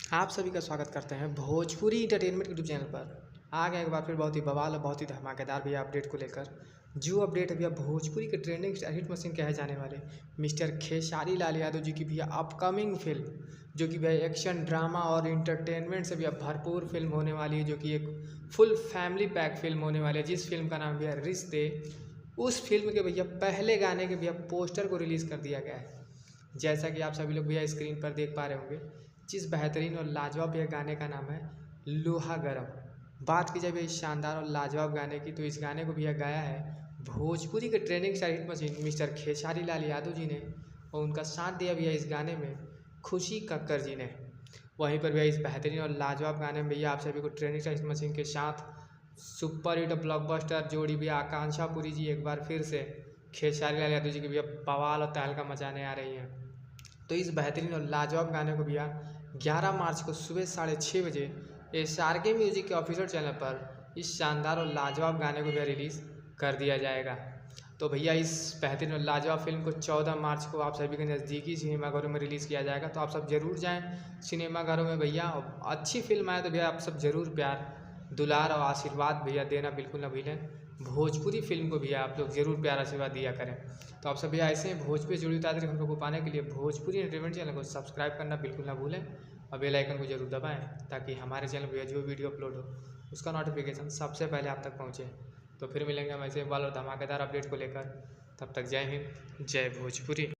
आप सभी का स्वागत करते हैं भोजपुरी इंटरटेनमेंट यूट्यूब चैनल पर। आ गए एक बार फिर बहुत ही बवाल और बहुत ही धमाकेदार भैया अपडेट को लेकर। जो अपडेट है भैया भोजपुरी के ट्रेंडिंग हिट मशीन कहे जाने वाले मिस्टर खेसारी लाल यादव जी की भैया अपकमिंग फिल्म, जो कि भैया एक्शन ड्रामा और इंटरटेनमेंट से भैया भरपूर फिल्म होने वाली है, जो कि एक फुल फैमिली पैक फिल्म होने वाली है, जिस फिल्म का नाम भैया रिश्ते। उस फिल्म के भैया पहले गाने के भैया पोस्टर को रिलीज़ कर दिया गया है, जैसा कि आप सभी लोग भैया स्क्रीन पर देख पा रहे होंगे। जिस बेहतरीन और लाजवाब भैया गाने का नाम है लोहा गरम। बात की जाए भैया इस शानदार और लाजवाब गाने की, तो इस गाने को भैया गाया है भोजपुरी के trending star hit machine mister Khesari Lal Yadav ji ने, और उनका साथ दिया भैया इस गाने में खुशी कक्कर जी ने। वहीं पर भैया इस बेहतरीन और लाजवाब गाने में भैया आप सभी को ट्रेंडिंग स्टार हिट मशीन के साथ सुपर हिट ब्लॉकबस्टर जोड़ी भैया आकांक्षा पुरी जी एक बार फिर से खेसारी लाल यादव जी की भैया बवाल और तहलका मचाने आ रही हैं। तो इस बेहतरीन और लाजवाब गाने को भैया 11 मार्च को सुबह 6:30 बजे SRK म्यूजिक के ऑफिशियल चैनल पर इस शानदार और लाजवाब गाने को भैया रिलीज़ कर दिया जाएगा। तो भैया इस बेहतरीन और लाजवाब फिल्म को 14 मार्च को आप सभी के नज़दीकी सिनेमाघरों में रिलीज़ किया जाएगा। तो आप सब ज़रूर जाएं सिनेमाघरों में भैया, और अच्छी फिल्म आए तो भैया आप सब ज़रूर प्यार दुलार और आशीर्वाद भैया देना बिल्कुल ना भूलें। भोजपुरी फिल्म को भैया आप लोग ज़रूर प्यार आशीर्वाद दिया करें। तो आप सब भैया ऐसे ही भोजपुरी जुड़ी तारीख हम लोग को पाने के लिए भोजपुरी एंटरटेनमेंट चैनल को सब्सक्राइब करना बिल्कुल ना भूलें, और बेल आइकन को जरूर दबाएं, ताकि हमारे चैनल पर जो वीडियो अपलोड हो उसका नोटिफिकेशन सबसे पहले आप तक पहुँचे। तो फिर मिलेंगे हम ऐसे वाल और धमाकेदार अपडेट को लेकर। तब तक जय हिंद, जय भोजपुरी।